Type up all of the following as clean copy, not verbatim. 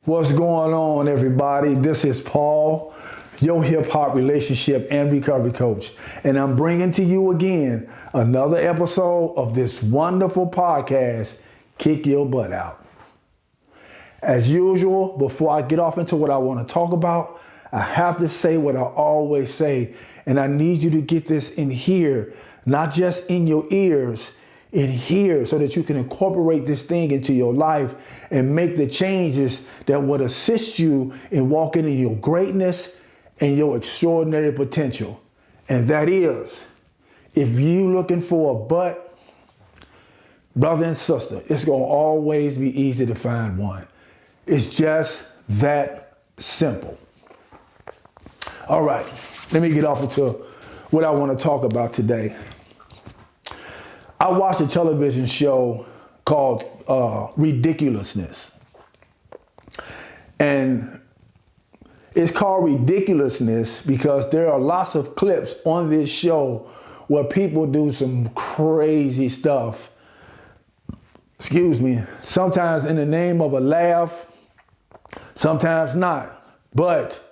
What's going on, everybody? This is Paul, your hip hop relationship and recovery coach. And I'm bringing to you again another episode of this wonderful podcast, Kick Your Butt Out. As usual, before I get off into what I want to talk about, I have to say what I always say, and I need you to get this in here, not just in your ears, in here, so that you can incorporate this thing into your life and make the changes that would assist you in walking in your greatness and your extraordinary potential. And that is, if you looking for a butt, brother and sister, it's going to always be easy to find one. It's just that simple. All right, let me get off into what I want to talk about today. I watched a television show called Ridiculousness. And it's called Ridiculousness because there are lots of clips on this show where people do some crazy stuff. Sometimes in the name of a laugh, sometimes not. But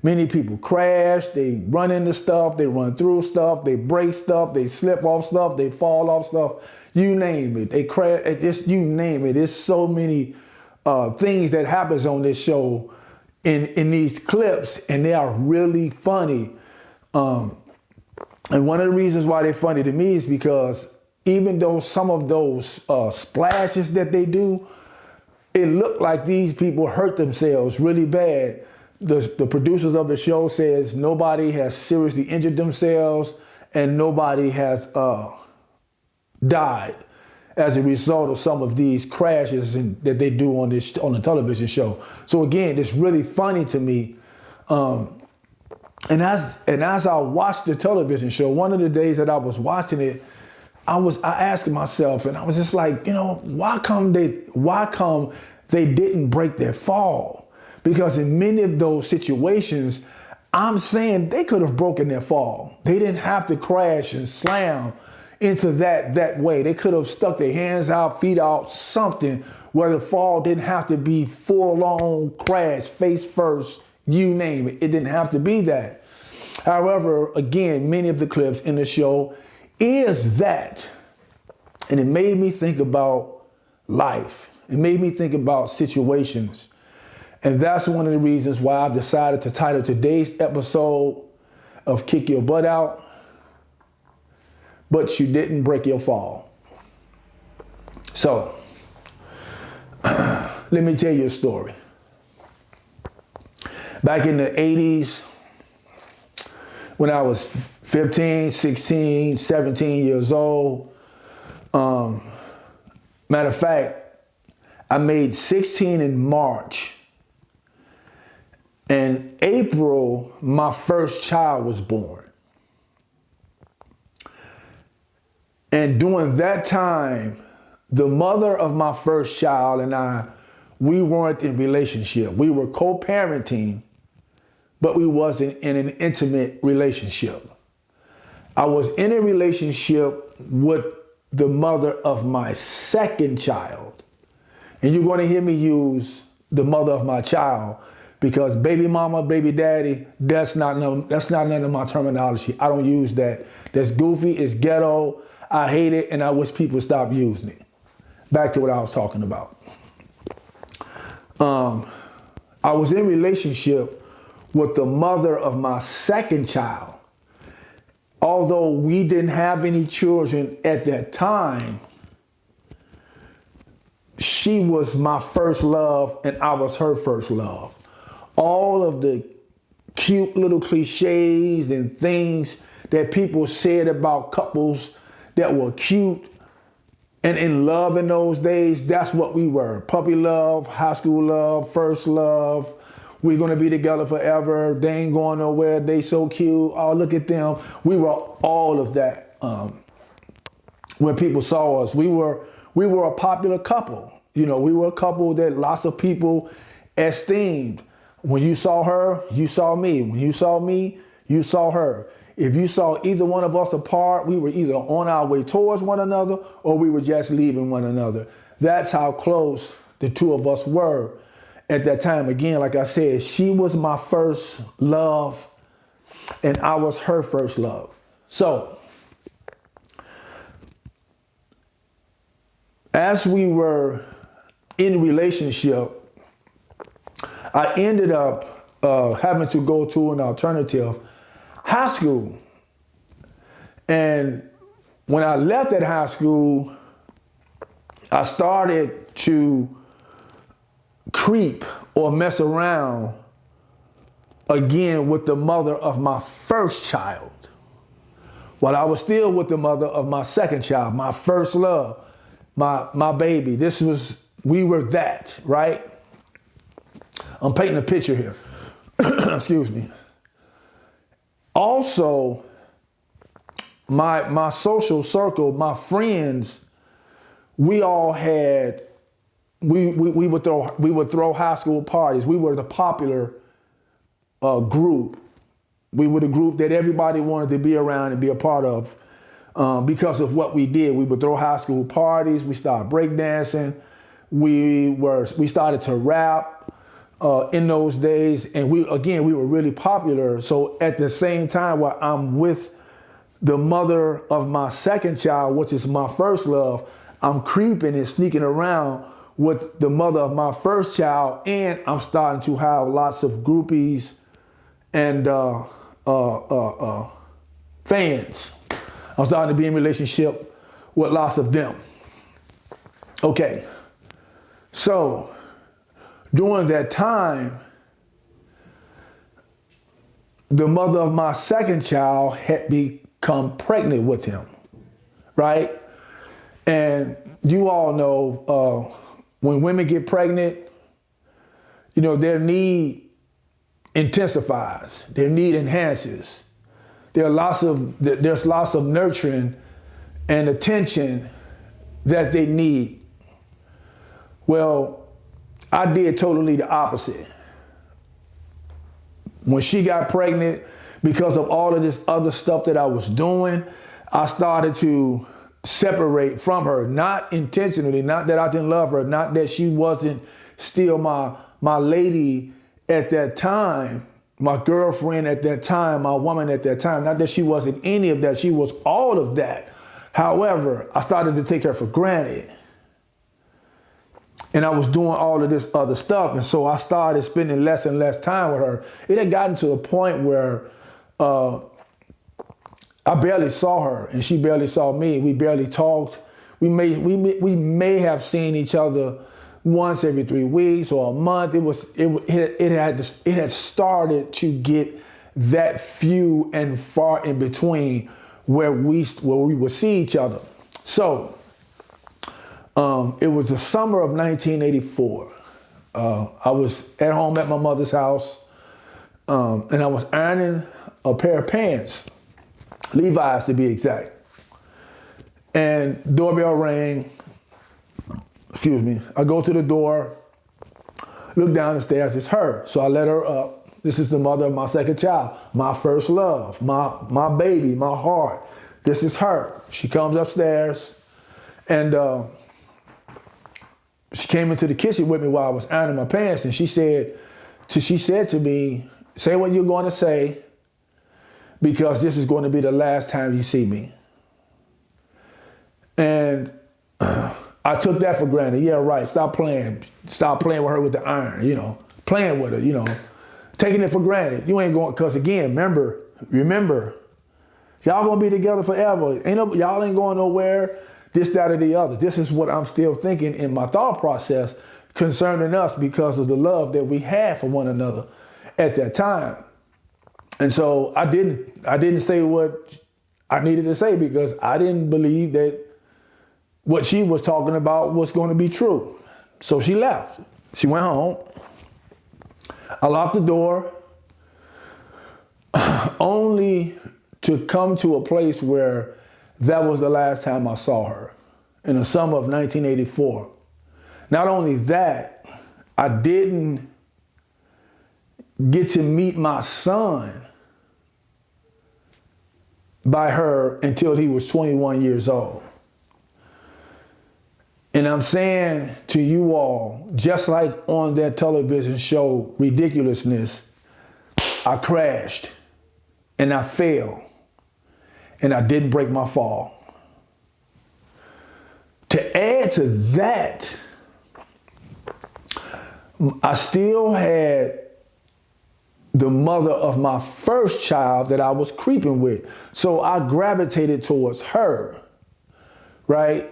many people crash, they run into stuff, they run through stuff, they break stuff, they slip off stuff, they fall off stuff, you name it. They crash, just you name it. There's so many things that happens on this show in these clips, and they are really funny. And one of the reasons why they're funny to me is because even though some of those splashes that they do, it looked like these people hurt themselves really bad. The producers of the show says nobody has seriously injured themselves and nobody has died as a result of some of these crashes that they do on the television show. So again, it's really funny to me. And as I watched the television show, one of the days that I was watching it, I asked myself, and I was just like, why come they didn't break their fall? Because in many of those situations, I'm saying they could have broken their fall. They didn't have to crash and slam into that way. They could have stuck their hands out, feet out, something where the fall didn't have to be full-on crash, face first, you name it. It didn't have to be that. However, again, many of the clips in the show is that. And it made me think about life. It made me think about situations. And that's one of the reasons why I've decided to title today's episode of Kick Your Butt Out, But You Didn't Break Your Fall. So, let me tell you a story. Back in the 80s, when I was 15, 16, 17 years old, matter of fact, I made 16 in March. In April, my first child was born. And during that time, the mother of my first child and I, we weren't in a relationship. We were co-parenting, but we wasn't in an intimate relationship. I was in a relationship with the mother of my second child. And you're going to hear me use the mother of my child, because baby mama, baby daddy, that's not none of my terminology. I don't use that. That's goofy, it's ghetto, I hate it, and I wish people would stop using it. Back to what I was talking about. I was in a relationship with the mother of my second child. Although we didn't have any children at that time, she was my first love and I was her first love. All of the cute little cliches and things that people said about couples that were cute and in love in those days, that's what we were. Puppy love, high school love, first love. We're going to be together forever. They ain't going nowhere. They so cute. Oh, look at them. We were all of that. When people saw us, we were a popular couple. We were a couple that lots of people esteemed. When you saw her, you saw me. When you saw me, you saw her. If you saw either one of us apart, we were either on our way towards one another or we were just leaving one another. That's how close the two of us were. at that time, again, like I said, she was my first love and I was her first love. So as we were in relationship, I ended up having to go to an alternative high school. And when I left that high school, I started to creep or mess around again with the mother of my first child, while I was still with the mother of my second child, my first love, my baby. We were that, right? I'm painting a picture here. Excuse me. Also, my social circle, my friends, we all had, we would throw high school parties. We were the popular group. We were the group that everybody wanted to be around and be a part of because of what we did. We would throw high school parties. We started breakdancing. We started to rap in those days, and we were really popular. So at the same time, while I'm with the mother of my second child, which is my first love, I'm creeping and sneaking around with the mother of my first child, and I'm starting to have lots of groupies and fans. I'm starting to be in relationship with lots of them. Okay, so during that time, the mother of my second child had become pregnant with him, right? And you all know when women get pregnant, their need intensifies, their need enhances. There's lots of nurturing and attention that they need. Well, I did totally the opposite. When she got pregnant, because of all of this other stuff that I was doing, I started to separate from her, not intentionally, not that I didn't love her, not that she wasn't still my lady at that time, my girlfriend at that time, my woman at that time, not that she wasn't any of that, she was all of that. However, I started to take her for granted. And I was doing all of this other stuff. And so I started spending less and less time with her. It had gotten to a point where I barely saw her and she barely saw me. We barely talked. We may have seen each other once every 3 weeks or a month. It had started to get that few and far in between where we would see each other. So it was the summer of 1984. I was at home at my mother's house, and I was ironing a pair of pants, Levi's to be exact. And doorbell rang. Excuse me. I go to the door, look down the stairs, it's her. So I let her up. This is the mother of my second child, my first love, my baby, my heart. This is her. She comes upstairs, and she came into the kitchen with me while I was ironing my pants, and she said to me, "Say what you're going to say, because this is going to be the last time you see me." And I took that for granted. Yeah, right. Stop playing with her with the iron, playing with her, taking it for granted. You ain't going, because again, remember, y'all gonna be together forever. Y'all ain't going nowhere, this, that, or the other. This is what I'm still thinking in my thought process concerning us because of the love that we had for one another at that time. And so I didn't say what I needed to say because I didn't believe that what she was talking about was going to be true. So she left. She went home. I locked the door, only to come to a place where that was the last time I saw her, in the summer of 1984. Not only that, I didn't get to meet my son by her until he was 21 years old. And I'm saying to you all, just like on that television show, Ridiculousness, I crashed and I fell and I didn't break my fall. To add to that, I still had the mother of my first child that I was creeping with. So I gravitated towards her, right?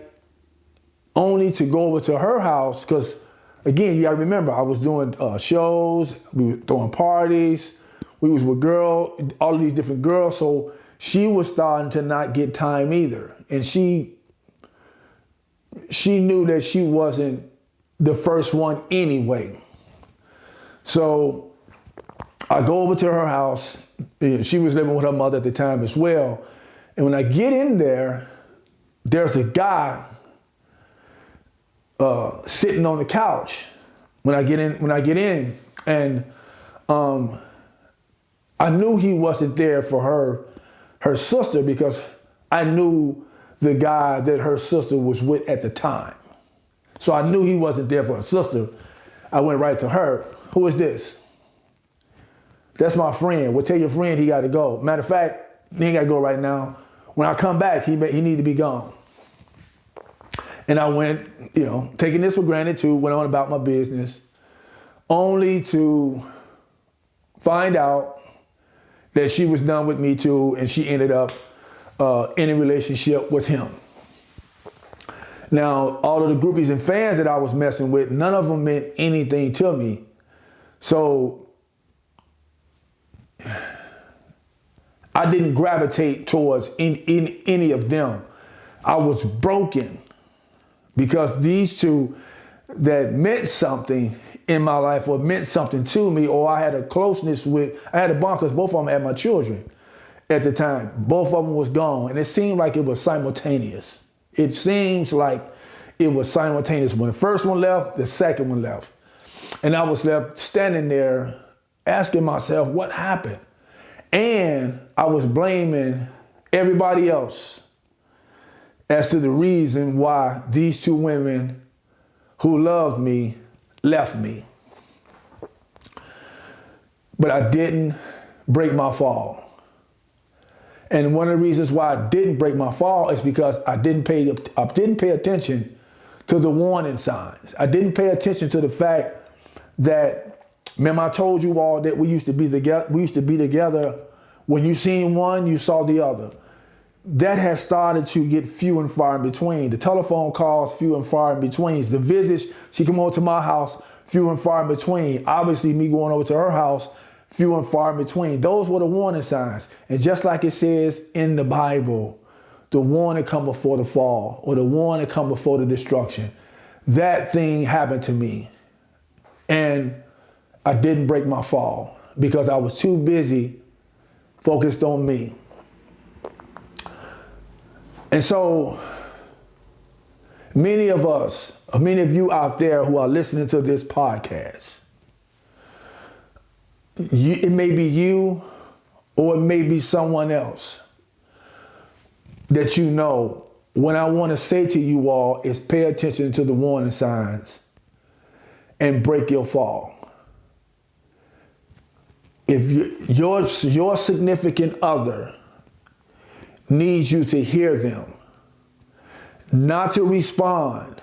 Only to go over to her house, because again, you gotta remember, I was doing shows, we were throwing parties, we was with all of these different girls, so she was starting to not get time either. And she knew that she wasn't the first one anyway. So I go over to her house. She was living with her mother at the time as well. And when I get in there, there's a guy sitting on the couch when I get in, and I knew he wasn't there for her sister, because I knew the guy that her sister was with at the time. So I knew he wasn't there for her sister. I went right to her. Who is this? That's my friend. Well, tell your friend he got to go. Matter of fact, he ain't got to go right now. When I come back, he need to be gone. And I went, taking this for granted too, went on about my business, only to find out that she was done with me too, and she ended up in a relationship with him. Now, all of the groupies and fans that I was messing with, none of them meant anything to me. So I didn't gravitate towards any of them. I was broken, because these two that meant something in my life, or meant something to me, or I had a closeness with, I had a bond, because both of them had my children at the time. Both of them was gone, and it seemed like it was simultaneous. It seems like it was simultaneous. When the first one left, the second one left. And I was left standing there asking myself, what happened? And I was blaming everybody else as to the reason why these two women who loved me left me. But I didn't break my fall. And one of the reasons why I didn't break my fall is because I didn't pay attention to the warning signs. I didn't pay attention to the fact that, remember I told you all that we used to be together. When you seen one, you saw the other. That has started to get few and far in between. The telephone calls, few and far in between. The visits, she come over to my house, few and far in between. Obviously, me going over to her house, few and far in between. Those were the warning signs. And just like it says in the Bible, the warning come before the fall, or the warning come before the destruction. That thing happened to me. And I didn't break my fall because I was too busy focused on me. And so many of us, or many of you out there who are listening to this podcast, it may be you, or it may be someone else that you know. What I want to say to you all is pay attention to the warning signs and break your fall. If your significant other needs you to hear them, not to respond,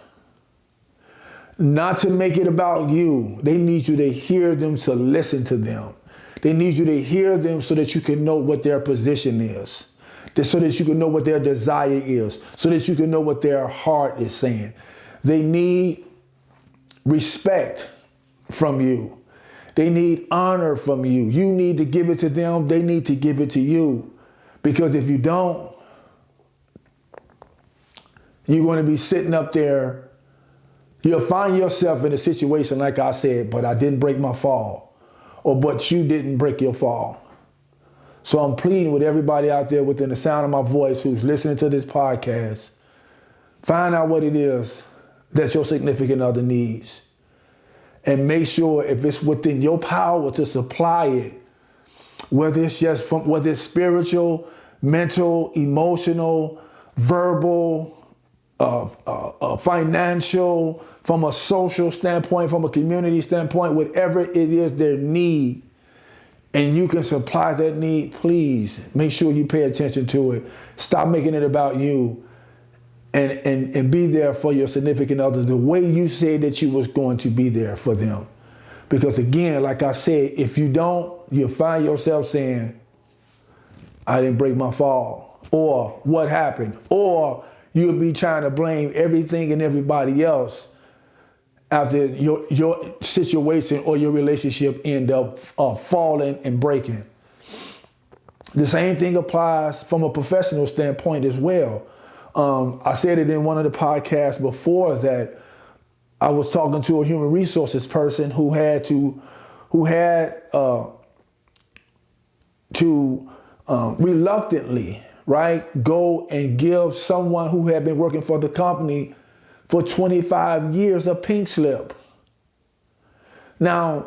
not to make it about you. They need you to hear them, to listen to them. They need you to hear them so that you can know what their position is, so that you can know what their desire is, so that you can know what their heart is saying. They need respect from you. They need honor from you. You need to give it to them. They need to give it to you. Because if you don't, you're going to be sitting up there. You'll find yourself in a situation like I said, but I didn't break my fall. Or but you didn't break your fall. So I'm pleading with everybody out there within the sound of my voice who's listening to this podcast. Find out what it is that your significant other needs. And make sure if it's within your power to supply it, whether it's spiritual, mental, emotional, verbal, financial, from a social standpoint, from a community standpoint, whatever it is their need, and you can supply that need, please make sure you pay attention to it. Stop making it about you, and be there for your significant other the way you said that you was going to be there for them. Because again, like I said, if you don't, you'll find yourself saying, I didn't break my fall, or what happened, or you'll be trying to blame everything and everybody else after your situation or your relationship end up falling and breaking. The same thing applies from a professional standpoint as well. I said it in one of the podcasts before that I was talking to a human resources person who had to reluctantly, right, go and give someone who had been working for the company for 25 years a pink slip. Now,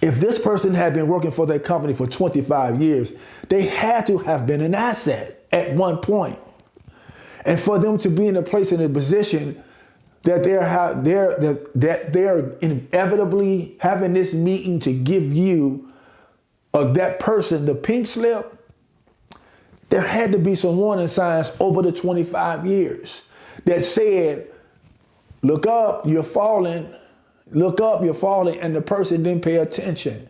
if this person had been working for that company for 25 years, they had to have been an asset at one point. And for them to be in a place, in a position that they're inevitably having this meeting to give you that person the pink slip, there had to be some warning signs over the 25 years that said, look up, you're falling. Look up, you're falling, and the person didn't pay attention.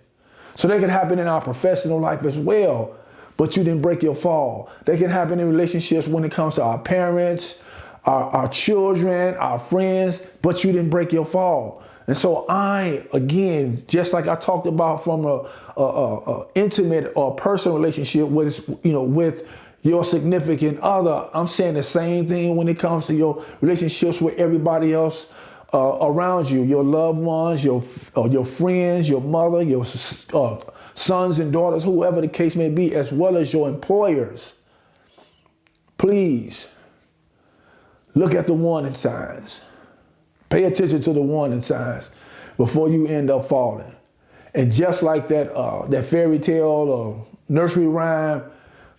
So that can happen in our professional life as well, but you didn't break your fall. That can happen in relationships when it comes to our parents, our children, our friends, but you didn't break your fall. And so again, just like I talked about from a intimate or personal relationship with your significant other, I'm saying the same thing when it comes to your relationships with everybody else around you, your loved ones, your friends, your mother, your sons and daughters, whoever the case may be, as well as your employers. Please look at the warning signs. Pay attention to the warning signs before you end up falling. And just like that fairy tale or nursery rhyme,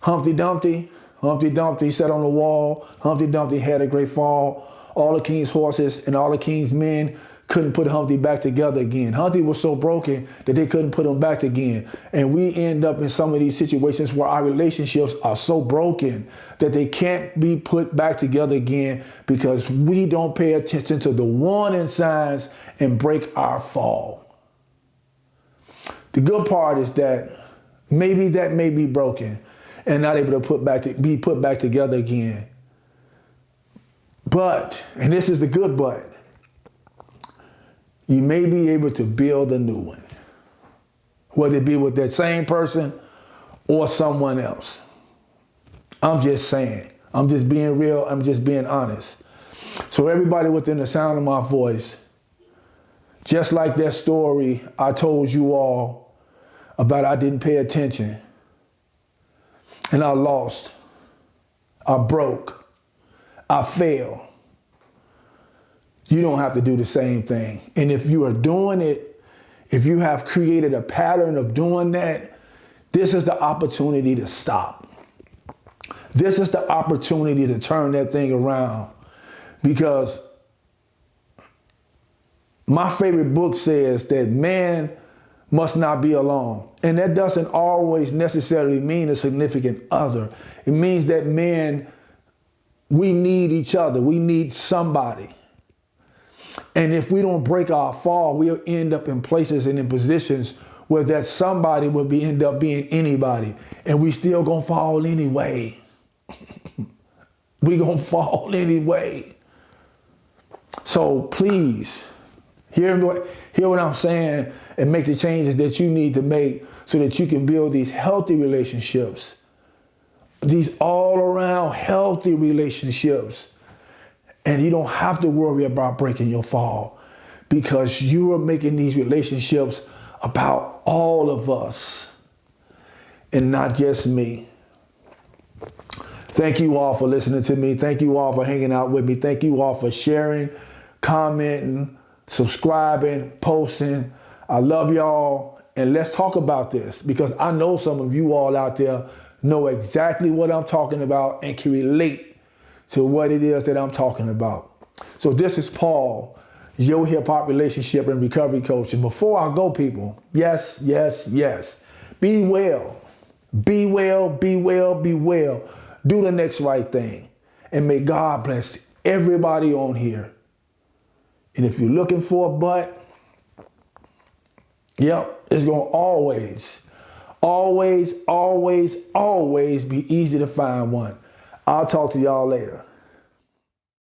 Humpty Dumpty sat on the wall. Humpty Dumpty had a great fall. All the king's horses and all the king's men couldn't put Humpty back together again. Humpty was so broken that they couldn't put him back again. And we end up in some of these situations where our relationships are so broken that they can't be put back together again because we don't pay attention to the warning signs and break our fall. The good part is that may be broken and not able to be put back together again. But, and this is the good but, you may be able to build a new one, whether it be with that same person or someone else. I'm just saying, I'm just being real, I'm just being honest. So everybody within the sound of my voice, just like that story I told you all about I didn't pay attention and I lost, I broke, I failed. You don't have to do the same thing. And if you are doing it, if you have created a pattern of doing that, this is the opportunity to stop. This is the opportunity to turn that thing around. Because my favorite book says that man must not be alone. And that doesn't always necessarily mean a significant other. It means that men, we need each other. We need somebody. And if we don't break our fall, we'll end up in places and in positions where that somebody will end up being anybody. And we still gonna fall anyway. We gonna fall anyway. So please, hear what I'm saying and make the changes that you need to make so that you can build these healthy relationships. These all around healthy relationships. And you don't have to worry about breaking your fall because you are making these relationships about all of us and not just me. Thank you all for listening to me. Thank you all for hanging out with me. Thank you all for sharing, commenting, subscribing, posting. I love y'all. And let's talk about this because I know some of you all out there know exactly what I'm talking about and can relate to what it is that I'm talking about. So this is Paul, your hip hop relationship and recovery coach. And before I go, people, yes, be well. Be well, be well, be well. Do the next right thing. And may God bless everybody on here. And if you're looking for a butt, it's going to always be easy to find one. I'll talk to y'all later.